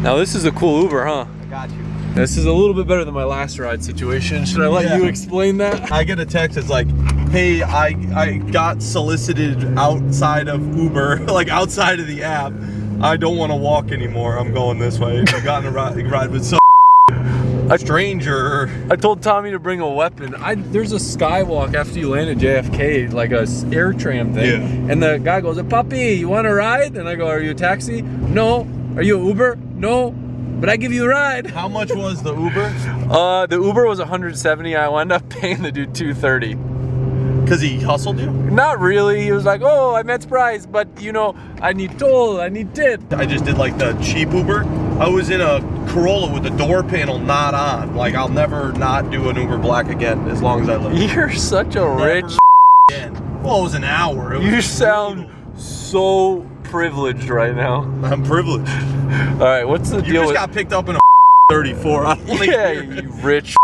Now this is a cool Uber, huh? I got you. This is a little bit better than my last ride situation. Should I let you explain that? I get a text, it's like, hey, I got solicited outside of Uber, like outside of the app. I don't want to walk anymore. I'm going this way. I got in a ride with some stranger. I told Tommy to bring a weapon. There's a skywalk after you land at JFK, like a air tram thing. Yeah. And the guy goes, "Puppy, you want a ride?" And I go, "Are you a taxi?" "No." "Are you an Uber?" "No." "But I give you a ride." How much was the Uber? The Uber was 170. I wound up paying the dude 230. Because he hustled you? Not really. He was like, "Oh, I met price, but you know, I need toll, I need tip." I just did like the cheap Uber. I was in a Corolla with the door panel not on. Like, I'll never not do an Uber Black again as long as I live. You're such a rich again. Well, it was an hour. You sound so privileged right now. I'm privileged. All right, what's the deal? You just with... got picked up in a 34. Yeah, you rich.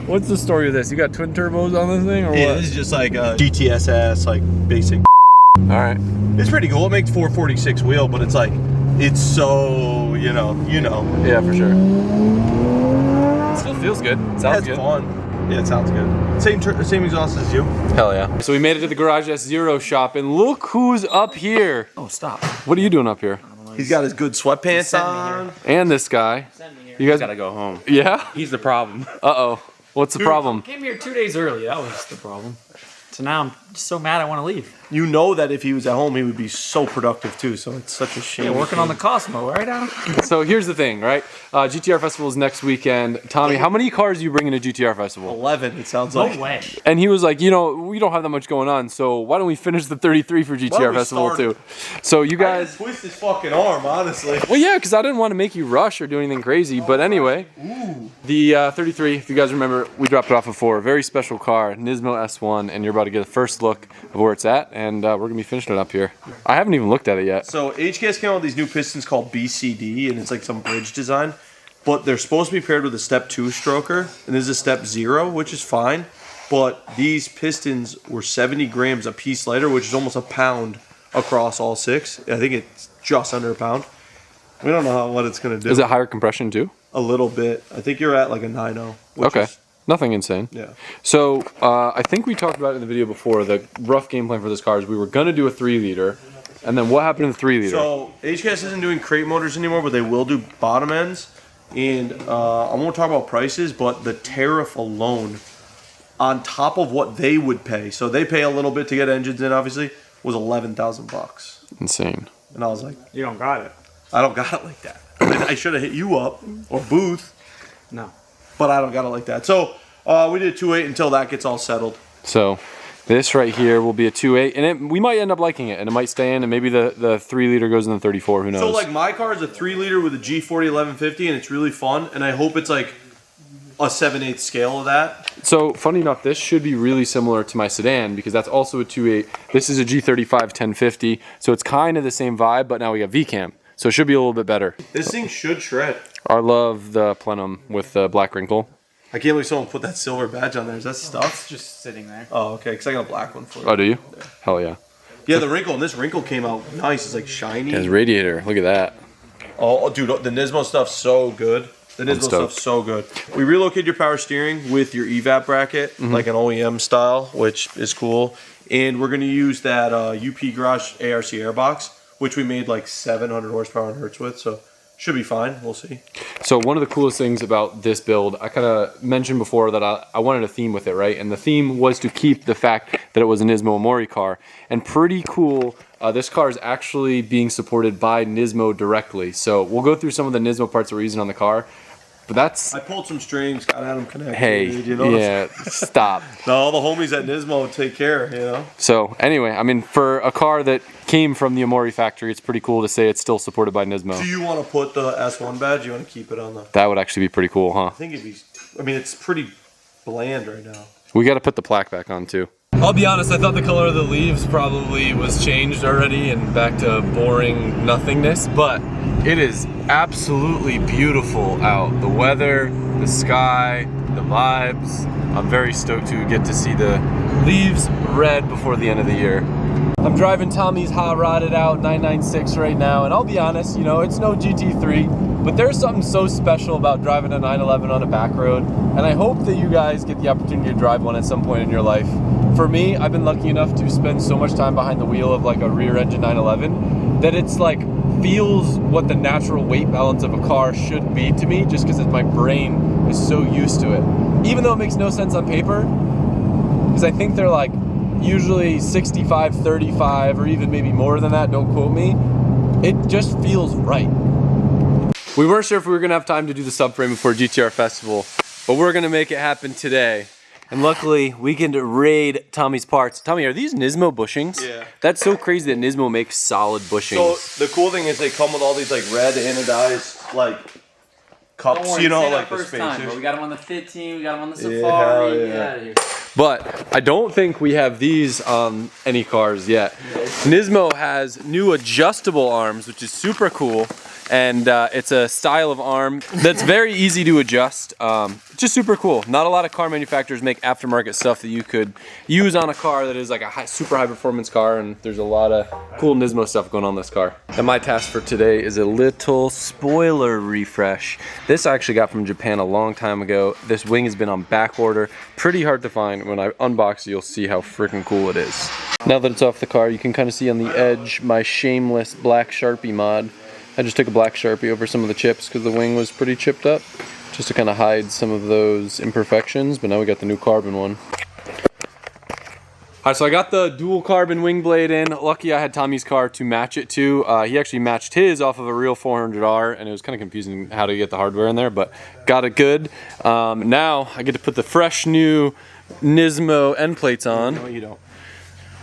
What's the story of this? You got twin turbos on this thing, or yeah, what? this is just like a GTSS, like basic. All right. It's pretty cool. It makes 446 wheel, but it's like, it's so, you know. Yeah, for sure. It still feels good. It sounds good. It's fun. Yeah, it sounds good. Same exhaust as you. Hell yeah. So we made it to the Garage S0 shop, and look who's up here. Oh, stop. What are you doing up here? He's got his good sweatpants on. And this guy. You guys gotta go home. Yeah? He's the problem. Uh-oh. What's the problem? Came here 2 days early. That was the problem. So now I'm just so mad I want to leave. You know that if he was at home, he would be so productive too. So it's such a shame. Yeah, working on the Cosmo, right, Adam? So here's the thing, right? GTR Festival is next weekend. Tommy, how many cars are you bringing to GTR Festival? 11, it sounds like. No way. And he was like, you know, we don't have that much going on, so why don't we finish the 33 for GTR Festival too? So you guys... I twist his fucking arm, honestly. Well, yeah, because I didn't want to make you rush or do anything crazy. But anyway, the 33, if you guys remember, we dropped it off before. A very special car, NISMO S1, and you're about to get a first look of where it's at, and we're going to be finishing it up here. I haven't even looked at it yet. So HKS came out with these new pistons called BCD, and it's like some bridge design. But they're supposed to be paired with a step 2 stroker, and this is a step 0, which is fine. But these pistons were 70 grams a piece lighter, which is almost a pound across all 6. I think it's just under a pound. We don't know what it's going to do. Is it higher compression too? A little bit. I think you're at like a 9.0. Okay. Nothing insane. Yeah. So I think we talked about it in the video before. The rough game plan for this car is we were going to do a 3-liter. And then what happened to the 3-liter? So HKS isn't doing crate motors anymore, but they will do bottom ends. And I won't talk about prices, but the tariff alone on top of what they would pay, so they pay a little bit to get engines in, obviously, was $11,000. Insane. And I was like, You don't got it. I don't got it like that. I should have hit you up or Booth, No. but I don't got it like that. So we did 2.8 until that gets all settled. So this right here will be a 2.8, and we might end up liking it, and it might stay in, and maybe the 3-liter goes in the 34. Who knows? So like my car is a 3-liter with a G40 1150, and it's really fun. And I hope it's like a 7/8 scale of that. So funny enough, this should be really similar to my sedan because that's also a 2.8. This is a G35 1050, so it's kind of the same vibe, but now we got VCAM, so it should be a little bit better. This thing should shred. I love the plenum with the black wrinkle. I can't believe someone put that silver badge on there. Is that stuff? It's just sitting there. Oh, okay. Because I got a black one for you. Oh, do you? Yeah. Hell yeah. Yeah, the wrinkle. And this wrinkle came out nice. It's like shiny. His radiator. Look at that. Oh, dude, the NISMO stuff's so good. The NISMO stuff's so good. We relocated your power steering with your evap bracket, like an OEM style, which is cool. And we're going to use that UP Garage ARC airbox, which we made like 700 horsepower and hertz with. So should be fine. We'll see. So one of the coolest things about this build, I kind of mentioned before that I wanted a theme with it, right? And the theme was to keep the fact that it was a NISMO Omori car. And pretty cool, this car is actually being supported by NISMO directly. So we'll go through some of the NISMO parts that we're using on the car. But that's... I pulled some strings, got Adam connected. Hey, you know? yeah, stop. No, all the homies at NISMO take care, you know? So anyway, I mean, for a car that came from the Omori factory, it's pretty cool to say it's still supported by NISMO. Do you want to put the S1 badge? You want to keep it on the... That would actually be pretty cool, huh? I think it'd be... I mean, it's pretty bland right now. We got to put the plaque back on, too. I'll be honest, I thought the color of the leaves probably was changed already and back to boring nothingness, but it is absolutely beautiful out. The weather, the sky, the vibes. I'm very stoked to get to see the leaves red before the end of the year. I'm driving Tommy's hot rodded out 996 right now, and I'll be honest, you know, it's no GT3, but there's something so special about driving a 911 on a back road, and I hope that you guys get the opportunity to drive one at some point in your life. For me, I've been lucky enough to spend so much time behind the wheel of like a rear engine 911 that it's like feels what the natural weight balance of a car should be to me, just because my brain is so used to it. Even though it makes no sense on paper, because I think they're like usually 65, 35, or even maybe more than that, don't quote me. It just feels right. We weren't sure if we were gonna have time to do the subframe before GTR Festival, but we're gonna make it happen today. And luckily, we can raid Tommy's parts. Tommy, are these NISMO bushings? Yeah. That's so crazy that NISMO makes solid bushings. So the cool thing is they come with all these like red anodized like cups, Worry, you know, it's like our the first time, spacers. but we got them on the Fit team, we got them on the Yeah, Safari. hell Get yeah. out of here. But I don't think we have these on any cars yet. NISMO has new adjustable arms, which is super cool. And it's a style of arm that's very easy to adjust. Just super cool. Not a lot of car manufacturers make aftermarket stuff that you could use on a car that is like a super high performance car, and there's a lot of cool NISMO stuff going on in this car. And my task for today is a little spoiler refresh. This I actually got from Japan a long time ago. This wing has been on back order. Pretty hard to find. When I unbox it, you'll see how freaking cool it is. Now that it's off the car, you can kind of see on the edge my shameless black Sharpie mod. I just took a black Sharpie over some of the chips because the wing was pretty chipped up, just to kind of hide some of those imperfections, but now we got the new carbon one. Alright, so I got the dual carbon wing blade in. Lucky I had Tommy's car to match it to. He actually matched his off of a real 400R, and it was kind of confusing how to get the hardware in there, but got it good. Now I get to put the fresh new NISMO end plates on. No, you don't.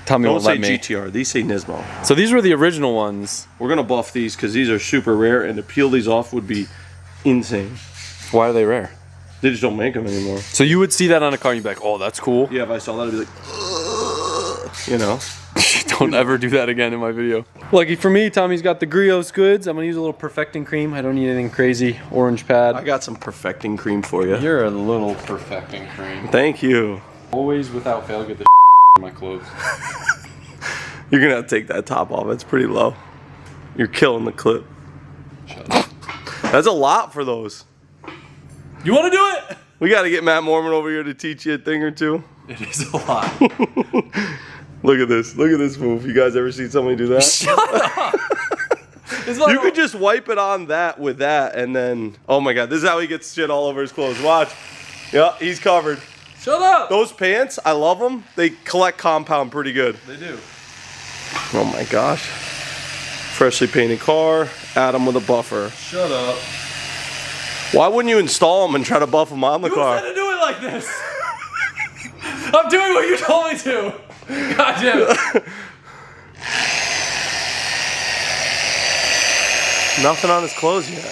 Tommy Don't won't say let me. GTR, these say NISMO. So these were the original ones. We're gonna buff these because these are super rare, and to peel these off would be insane. Why are they rare? They just don't make them anymore. So you would see that on a car and you'd be like, oh, that's cool. Yeah, if I saw that, I'd be like, you know. Don't ever do that again in my video. Lucky for me, Tommy's got the Griot's goods. I'm gonna use a little perfecting cream. I don't need anything crazy. Orange pad. I got some perfecting cream for you. You're a little perfecting cream. Thank you. Always without fail get the in my clothes. You're gonna have to take that top off. It's pretty low. You're killing the clip. Shut up. That's a lot for those. You wanna do it? We gotta get Matt Mormon over here to teach you a thing or two. It is a lot. Look at this. Look at this move. You guys ever seen somebody do that? Shut up. It's like You could just wipe it on that with that and then, oh my God, this is how he gets shit all over his clothes. Watch. Yeah, he's covered. shut up. Those pants, I love them. They collect compound pretty good. They do. Oh my gosh. Freshly painted car, add them with a buffer. Shut up. Why wouldn't you install them and try to buff them on the Who car? said to do it like this? I'm doing what you told me to. God damn it. Nothing on his clothes yet.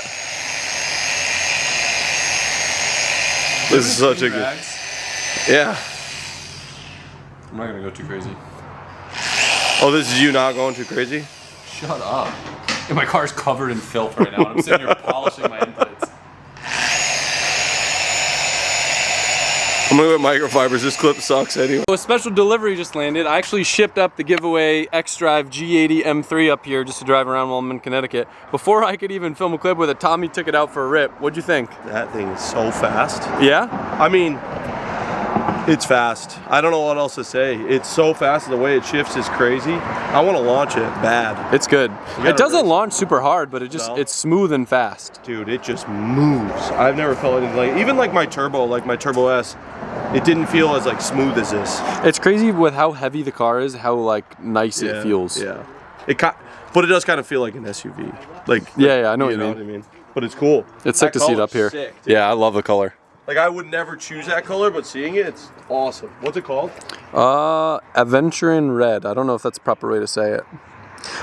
This is such a good. Yeah. I'm not gonna go too crazy. Oh, this is you not going too crazy? Shut up. And my car's covered in filth right now, and I'm sitting here polishing my end plates. I'm gonna go with microfibers. This clip sucks anyway. So a special delivery just landed. I actually shipped up the giveaway X-Drive G80 M3 up here just to drive around while I'm in Connecticut. Before I could even film a clip with it, Tommy took it out for a rip. What'd you think? That thing is so fast. Yeah? I mean, it's fast. I don't know what else to say. It's so fast. The way it shifts is crazy. I want to launch it bad. It's good. gotta It doesn't race. launch super hard, but it's smooth and fast. Dude, it just moves. I've never felt anything like, even like my Turbo S, it didn't feel as like smooth as this. It's crazy with how heavy the car is, how like nice it feels. Yeah. But it does kind of feel like an SUV. Yeah, I know what you what I mean. mean. But it's cool. It's sick That to see it up color's here. sick, dude. Yeah, I love the color. Like I would never choose that color, but seeing it, it's awesome. What's it called? Aventurin Red. I don't know if that's the proper way to say it.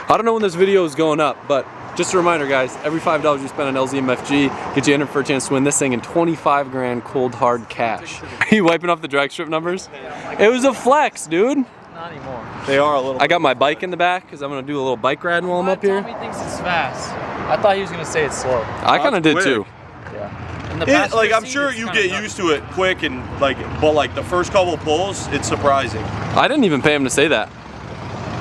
I don't know when this video is going up, but just a reminder, guys, every $5 you spend on LZMFG gets you entered for a chance to win this thing in 25 grand cold hard cash. Are you wiping off the drag strip numbers? It was a flex, dude. Not anymore. They are a little. I got my bike in the back because I'm gonna do a little bike ride while I'm up here. Tommy thinks it's fast. I thought he was gonna say it's slow. I kind of did quick. too. Yeah. In the It, passenger like I'm seat, sure it's you kinda get rough. used to it quick and like, but like the first couple pulls, it's surprising. I didn't even pay him to say that.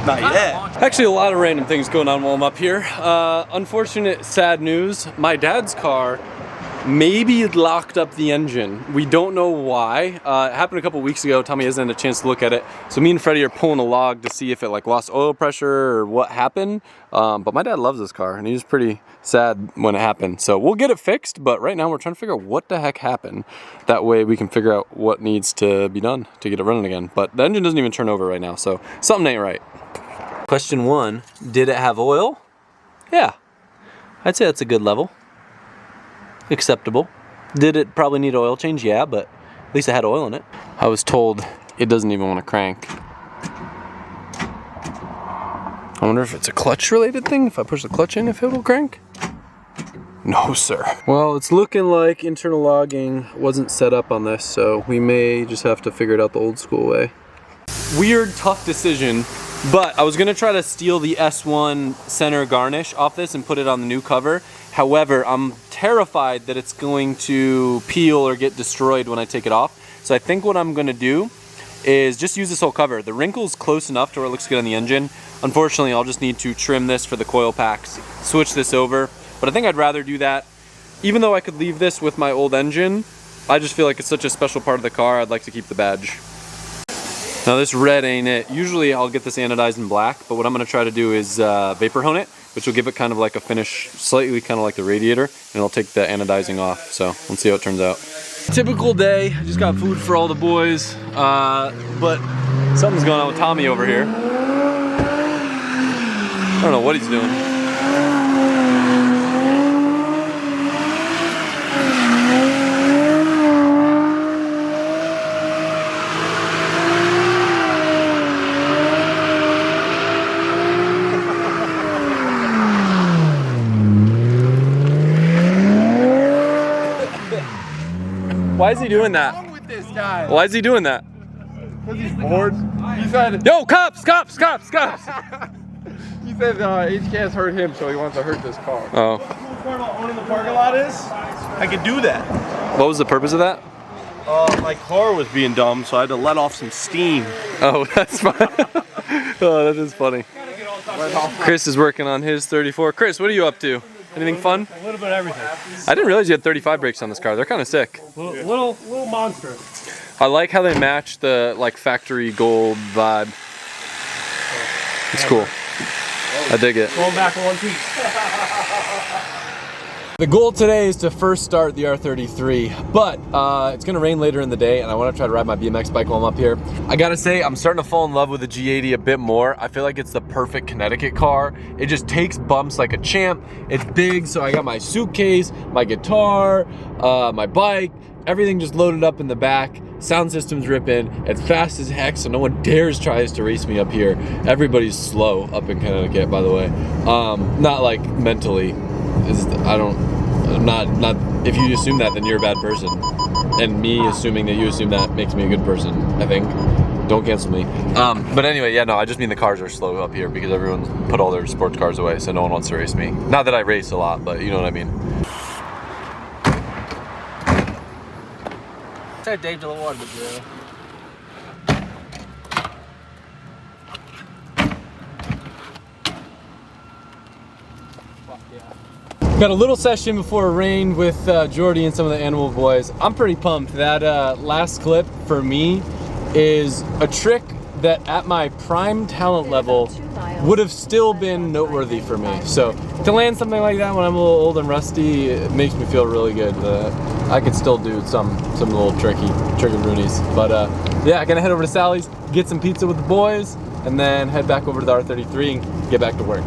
Not yet. Actually, a lot of random things going on while I'm up here. Unfortunate, sad news. My dad's car maybe locked up the engine. We don't know why. It happened a couple weeks ago. Tommy hasn't had a chance to look at it. So me and Freddie are pulling a log to see if it like lost oil pressure or what happened. But my dad loves this car and he was pretty sad when it happened. So we'll get it fixed, but right now we're trying to figure out what the heck happened. That way we can figure out what needs to be done to get it running again. But the engine doesn't even turn over right now, so something ain't right. Question 1, did it have oil? Yeah, I'd say that's a good level. Acceptable. Did it probably need an oil change? Yeah, but at least it had oil in it. I was told it doesn't even want to crank. I wonder if it's a clutch related thing, if I push the clutch in, if it will crank? No, sir. Well, it's looking like internal logging wasn't set up on this, so we may just have to figure it out the old school way. Weird, tough decision, but I was gonna try to steal the S1 center garnish off this and put it on the new cover. However, I'm terrified that it's going to peel or get destroyed when I take it off. So I think what I'm gonna do is just use this whole cover. The wrinkle's close enough to where it looks good on the engine. Unfortunately, I'll just need to trim this for the coil packs, switch this over. But I think I'd rather do that. Even though I could leave this with my old engine, I just feel like it's such a special part of the car, I'd like to keep the badge. Now this red ain't it. Usually I'll get this anodized in black, but what I'm gonna try to do is vapor hone it, which will give it kind of like a finish, slightly kind of like the radiator, and it'll take the anodizing off. So let's see how it turns out. Typical day, I just got food for all the boys, but something's going on with Tommy over here. I don't know what he's doing. Why is he doing that? What's wrong with this guy? Why is he doing that? Because he's bored. He said, Yo, cops, cops, cops, cops! he said HKS hurt him, so he wants to hurt this car. Oh. What the cool part about owning the parking lot is, I could do that. What was the purpose of that? My car was being dumb, so I had to let off some steam. Oh, that's fine. Oh, that is funny. Chris is working on his 34. Chris, what are you up to? Anything fun? A little bit of everything. I didn't realize you had 35 brakes on this car. They're kind of sick. Little monster. I like how they match the like factory gold vibe. It's cool. I dig it. Going back in one piece. The goal today is to first start the R33, but it's gonna rain later in the day and I wanna try to ride my BMX bike while I'm up here. I gotta say, I'm starting to fall in love with the G80 a bit more. I feel like it's the perfect Connecticut car. It just takes bumps like a champ. It's big, so I got my suitcase, my guitar, my bike, everything just loaded up in the back. Sound system's ripping. It's fast as heck, so no one dares tries to race me up here. Everybody's slow up in Connecticut, by the way. Not like mentally. Not if you assume that, then you're a bad person. And me assuming that you assume that makes me a good person, I think. Don't cancel me. But anyway, yeah, no, I just mean the cars are slow up here because everyone's put all their sports cars away, so no one wants to race me. Not that I race a lot, but you know what I mean. Try Dave to the water, bro. Got a little session before it rained with Jordy and some of the Animal Boys. I'm pretty pumped. That last clip for me is a trick that at my prime talent level would have still been noteworthy for me. So to land something like that when I'm a little old and rusty, it makes me feel really good. I could still do some little trigger-roonies. But yeah, gonna head over to Sally's, get some pizza with the boys, and then head back over to the R33 and get back to work.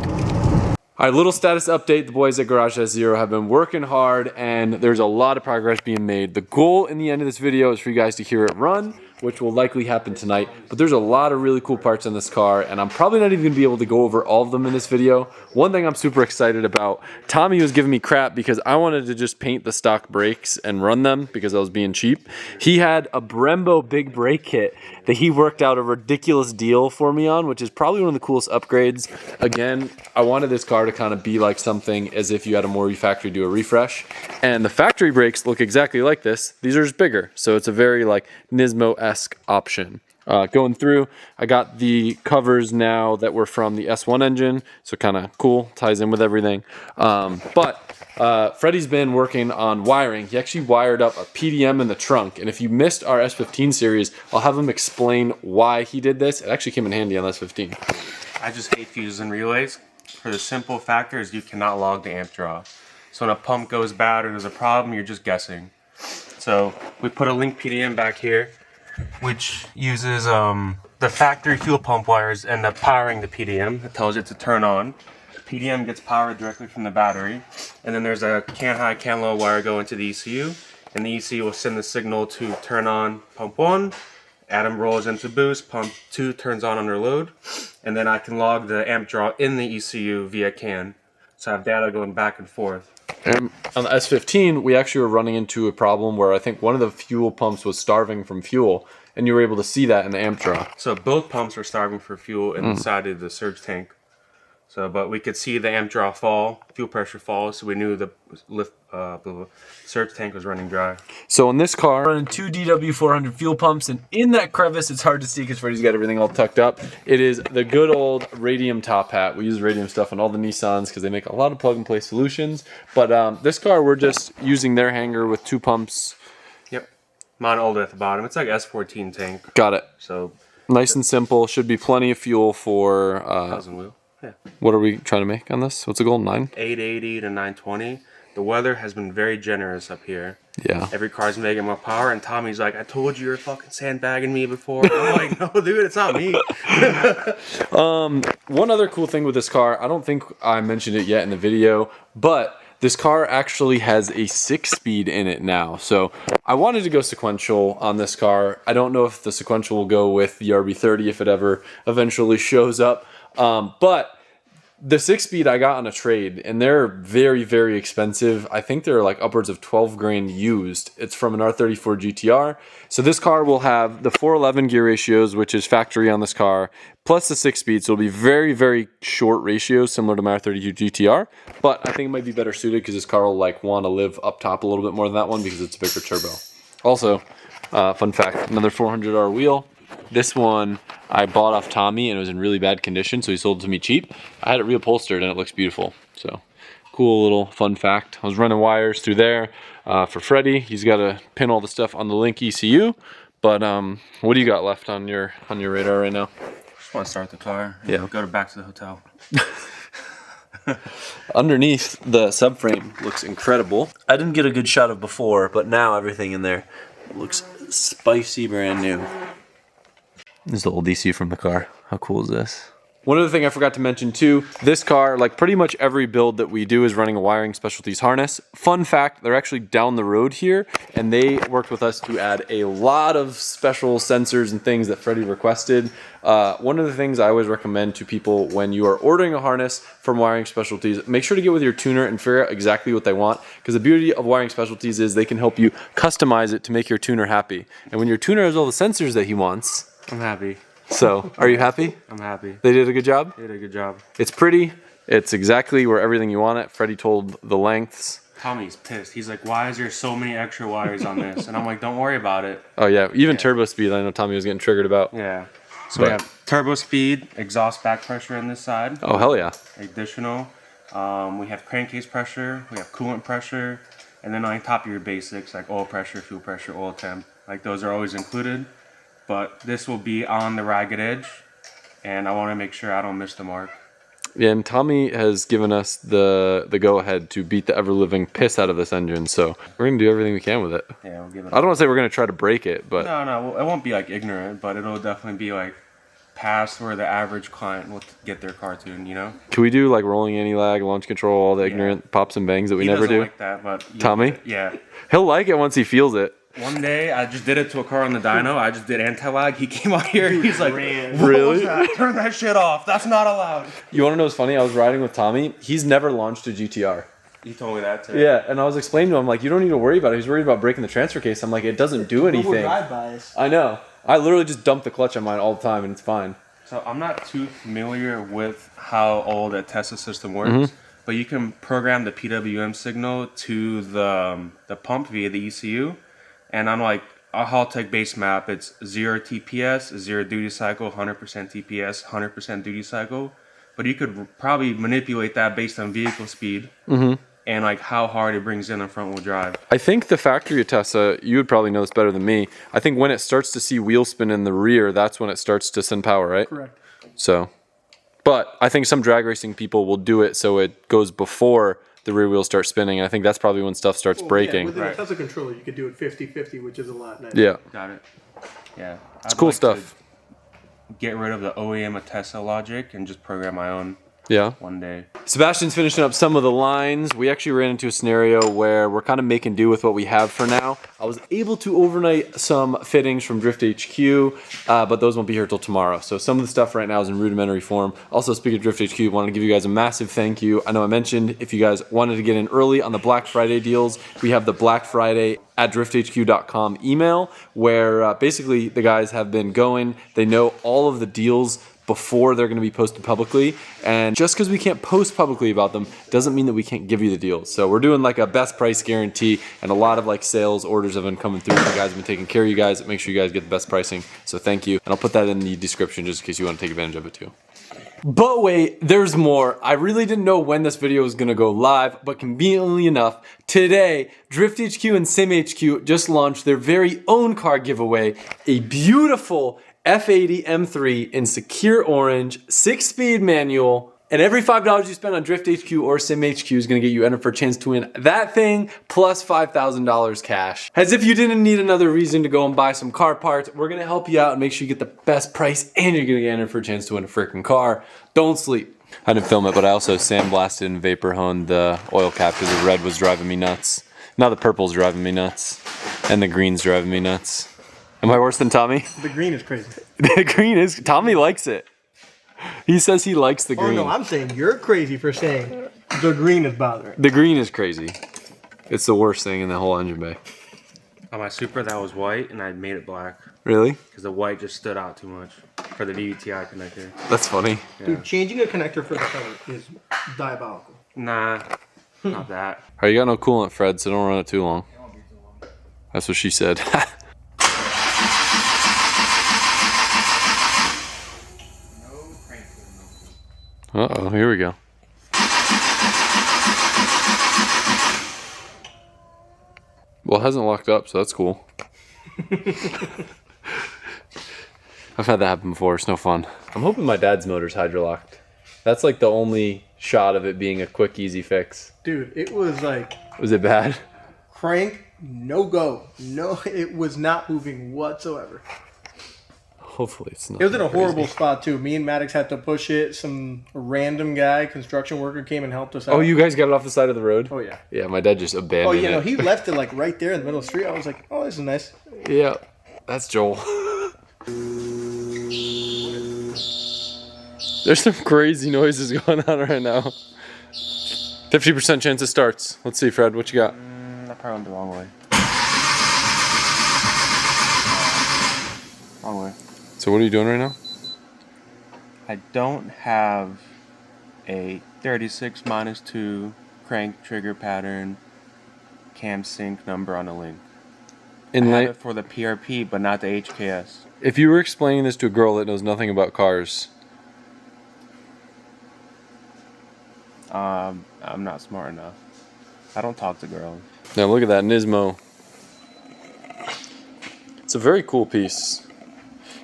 All right, little status update. The boys at Garage S0 have been working hard and there's a lot of progress being made. The goal in the end of this video is for you guys to hear it run, which will likely happen tonight. But there's a lot of really cool parts in this car and I'm probably not even gonna be able to go over all of them in this video. One thing I'm super excited about, Tommy was giving me crap because I wanted to just paint the stock brakes and run them because I was being cheap. He had a Brembo big brake kit that he worked out a ridiculous deal for me on, which is probably one of the coolest upgrades. Again, I wanted this car to kind of be like something as if you had a Mori factory do a refresh. And the factory brakes look exactly like this. These are just bigger. So it's a very like NISMO-esque option. Going through, I got the covers now that were from the S1 engine, so kind of cool, ties in with everything. But Freddie's been working on wiring. He actually wired up a PDM in the trunk, and if you missed our S15 series, I'll have him explain why he did this. It actually came in handy on the S15. I just hate fuses and relays for the simple factor is you cannot log the amp draw. So when a pump goes bad or there's a problem, you're just guessing. So we put a link PDM back here, which uses the factory fuel pump wires end up powering the PDM. It tells it to turn on. PDM gets powered directly from the battery, and then there's a can high, can low wire going to the ECU, and the ECU will send the signal to turn on pump 1, Atom rolls into boost, pump 2 turns on under load, and then I can log the amp draw in the ECU via CAN. So I have data going back and forth. And on the S15, we actually were running into a problem where I think one of the fuel pumps was starving from fuel, and you were able to see that in the amp draw. So both pumps were starving for fuel inside of the surge tank. So, but we could see the amp draw fall, fuel pressure fall, so we knew the surge tank was running dry. So in this car, running 2 DW400 fuel pumps, and in that crevice, it's hard to see because Freddie's got everything all tucked up. It is the good old radium top hat. We use radium stuff on all the Nissans because they make a lot of plug-and-play solutions. But this car, we're just using their hanger with 2 pumps. Yep. Mono at the bottom. It's like S14 tank. Got it. So nice and simple. Should be plenty of fuel for... 1,000 wheel. Yeah. What are we trying to make on this? What's the goal? 9? 880 to 920. The weather has been very generous up here. Yeah. Every car's making more power, and Tommy's like, I told you were fucking sandbagging me before. I'm like, no, dude, it's not me. One other cool thing with this car, I don't think I mentioned it yet in the video, but this car actually has a 6-speed in it now. So I wanted to go sequential on this car. I don't know if the sequential will go with the RB30 if it ever eventually shows up. But the 6-speed I got on a trade, and they're very, very expensive. I think they're like upwards of 12 grand used. It's from an R34 GTR. So this car will have the 411 gear ratios, which is factory on this car, plus the 6-speed. So it'll be very, very short ratios, similar to my R32 GTR. But I think it might be better suited because this car will like want to live up top a little bit more than that one because it's a bigger turbo. Also, fun fact, another 400R wheel. This one I bought off Tommy and it was in really bad condition, so he sold it to me cheap. I had it reupholstered and it looks beautiful. So cool little fun fact. I was running wires through there for Freddie. He's got to pin all the stuff on the Link ECU. But what do you got left on your radar right now? Just want to start the car. Yeah. Go back to the hotel. Underneath the subframe looks incredible. I didn't get a good shot of before, but now everything in there looks spicy brand new. This is the old ECU from the car. How cool is this? One other thing I forgot to mention too, this car, like pretty much every build that we do is running a Wiring Specialties harness. Fun fact, they're actually down the road here, and they worked with us to add a lot of special sensors and things that Freddie requested. One of the things I always recommend to people when you are ordering a harness from Wiring Specialties, make sure to get with your tuner and figure out exactly what they want, because the beauty of Wiring Specialties is they can help you customize it to make your tuner happy. And when your tuner has all the sensors that he wants, I'm happy. so, are you happy? I'm happy. They did a good job? They did a good job. It's pretty. It's exactly where everything you want it. Freddie told the lengths. Tommy's pissed. He's like, why is there so many extra wires on this? And I'm like, don't worry about it. Oh, yeah. Even turbo speed, I know Tommy was getting triggered about. Yeah. So we have turbo speed, exhaust back pressure on this side. Oh, hell yeah. Additional. We have crankcase pressure. We have coolant pressure. And then on top of your basics, like oil pressure, fuel pressure, oil temp. Like those are always included. But this will be on the ragged edge, and I want to make sure I don't miss the mark. Yeah, and Tommy has given us the go-ahead to beat the ever-living piss out of this engine, so we're going to do everything we can with it. Yeah, we'll give it I don't want to say we're going to try to break it, but... No, it won't be like ignorant, but it'll definitely be like past where the average client will get their car tuned, you know? Can we do like rolling anti-lag, launch control, all the ignorant pops and bangs that we never do? He doesn't like that, but... Tommy? Yeah. He'll like it once he feels it. One day, I just did it to a car on the dyno. I just did anti-lag. He came out here and he's like, Really? Turn that shit off. That's not allowed. You want to know what's funny? I was riding with Tommy. He's never launched a GTR. You told me that too. Yeah, and I was explaining to him, like, you don't need to worry about it. He's worried about breaking the transfer case. I'm like, it doesn't do anything. I know. I literally just dump the clutch on mine all the time and it's fine. So I'm not too familiar with how old a Tesla system works, but you can program the PWM signal to the pump via the ECU. And I'm like, a Haltech base map. It's 0 TPS, 0 duty cycle, 100% TPS, 100% duty cycle. But you could probably manipulate that based on vehicle speed and like how hard it brings in a front wheel drive. I think the factory Atessa, you would probably know this better than me. I think when it starts to see wheel spin in the rear, that's when it starts to send power, right? Correct. So, but I think some drag racing people will do it so it goes before the rear wheels start spinning. And I think that's probably when stuff starts breaking. Yeah, with a Tesla controller, you could do it 50-50, which is a lot nicer. Yeah. Got it. Yeah. It's cool stuff. Get rid of the OEM Atessa logic and just program my own Yeah. one day. Sebastian's finishing up some of the lines. We actually ran into a scenario where we're kind of making do with what we have for now. I was able to overnight some fittings from Drift HQ, but those won't be here till tomorrow. So some of the stuff right now is in rudimentary form. Also, speaking of Drift HQ, I want to give you guys a massive thank you. I know I mentioned if you guys wanted to get in early on the Black Friday deals, we have the Black Friday at drifthq.com email where basically the guys have been going. They know all of the deals before they're going to be posted publicly, and just because we can't post publicly about them doesn't mean that we can't give you the deals. So we're doing like a best price guarantee, and a lot of like sales orders have been coming through. You guys have been taking care of you guys. Make sure you guys get the best pricing. So thank you, and I'll put that in the description just in case you want to take advantage of it too. But wait, there's more. I really didn't know when this video was gonna go live, but conveniently enough, today, Drift HQ and Sim HQ just launched their very own car giveaway, a beautiful F80 M3 in secure orange, 6-speed manual, and every $5 you spend on Drift HQ or Sim HQ is gonna get you entered for a chance to win that thing plus $5,000 cash. As if you didn't need another reason to go and buy some car parts, we're gonna help you out and make sure you get the best price, and you're gonna get entered for a chance to win a freaking car. Don't sleep. I didn't film it, but I also sandblasted and vapor honed the oil cap because the red was driving me nuts. Now the purple's driving me nuts, and the green's driving me nuts. Am I worse than Tommy? The green is crazy. The green is, Tommy likes it. He says he likes the green. Oh no, I'm saying you're crazy for saying the green is bothering. The green is crazy. It's the worst thing in the whole engine bay. On my Super, that was white, and I made it black Really? because the white just stood out too much for the DVTI connector. That's funny. Dude, changing a connector for the color is diabolical. Nah, not that. All right, you got no coolant, Fred, so don't run it too long. That's what she said. Uh-oh, here we go. Well, it hasn't locked up, so that's cool. I've had that happen before. It's no fun. I'm hoping my dad's motor's hydrolocked. That's like the only shot of it being a quick, easy fix. Dude, it was like Was it bad? crank, no go. No, it was not moving whatsoever. Hopefully it's not. It was in a horrible spot too. Me and Maddox had to push it. Some random guy, construction worker, came and helped us out. Oh, you guys got it off the side of the road? Oh yeah. Yeah, my dad just abandoned Oh, you know, it. he left it like right there in the middle of the street. I was like, oh, this is nice. Yeah, that's Joel. There's some crazy noises going on right now. 50% chance it starts. Let's see, Fred, what you got? I probably went the wrong way. Wrong way. So what are you doing right now? I don't have a 36 -2 crank trigger pattern cam sync number on the link. I have it for the PRP, but not the HKS. If you were explaining this to a girl that knows nothing about cars, I'm not smart enough. I don't talk to girls. now look at that NISMO. It's a very cool piece.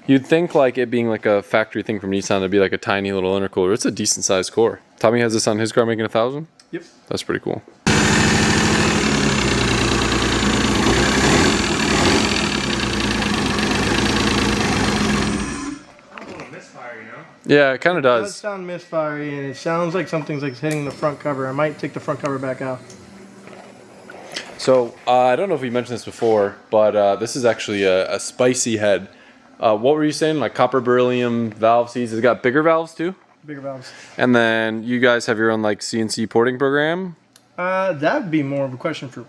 You'd think like it being like a factory thing from Nissan, it'd be like a tiny little intercooler. It's a decent sized core. Tommy has this on his car making 1,000? Yep. That's pretty cool. Yeah, it kind of It does does. sound misfirey, and it sounds like something's like hitting the front cover. I might take the front cover back out. So, I don't know if we mentioned this before, but this is actually a spicy head. What were you saying? Like copper beryllium valve seats. It's got bigger valves too? Bigger valves. And then you guys have your own like CNC porting program? That would be more of a question for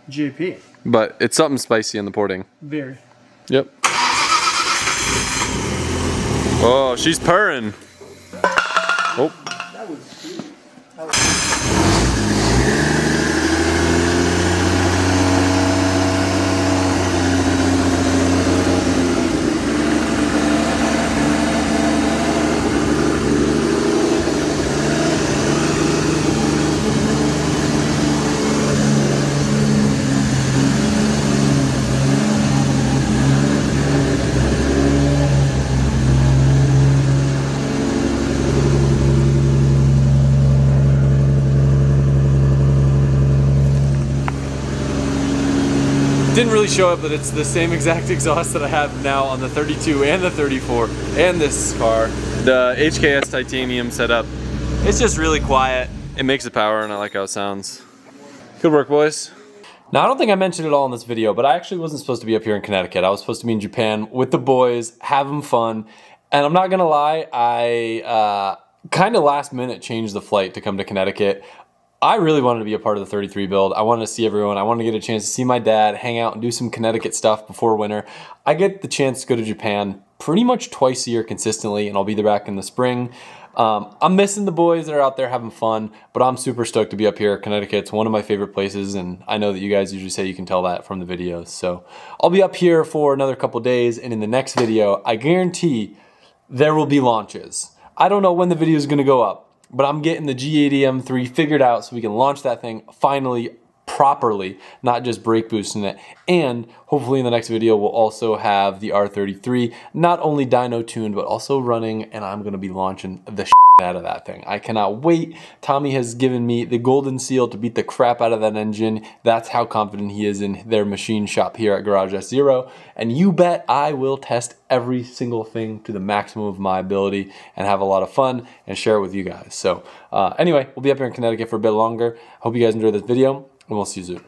JP. But it's something spicy in the porting. Very. Yep. Oh, she's purring. Oh. That was sweet. Didn't really show up that it's the same exact exhaust that I have now on the 32 and the 34 and this car. The HKS titanium setup. It's just really quiet. It makes the power and I like how it sounds. Good work, boys. Now, I don't think I mentioned it all in this video, but I actually wasn't supposed to be up here in Connecticut. I was supposed to be in Japan with the boys, having fun. And I'm not gonna lie, I kind of last minute changed the flight to come to Connecticut. I really wanted to be a part of the 33 build. I wanted to see everyone. I wanted to get a chance to see my dad, hang out and do some Connecticut stuff before winter. I get the chance to go to Japan pretty much twice a year consistently, and I'll be there back in the spring. I'm missing the boys that are out there having fun, but I'm super stoked to be up here. Connecticut's one of my favorite places, and I know that you guys usually say you can tell that from the videos. So I'll be up here for another couple days, and in the next video, I guarantee there will be launches. I don't know when the video is going to go up, but I'm getting the G80 M3 figured out so we can launch that thing finally properly, not just brake boosting it. And hopefully in the next video we'll also have the R33 not only dyno tuned but also running, and I'm going to be launching the shit out of that thing. I cannot wait. Tommy has given me the golden seal to beat the crap out of that engine. That's how confident he is in their machine shop here at Garage S0, and you bet I will test every single thing to the maximum of my ability and have a lot of fun and share it with you guys. So anyway, we'll be up here in Connecticut for a bit longer. Hope you guys enjoyed this video, and we'll see you soon.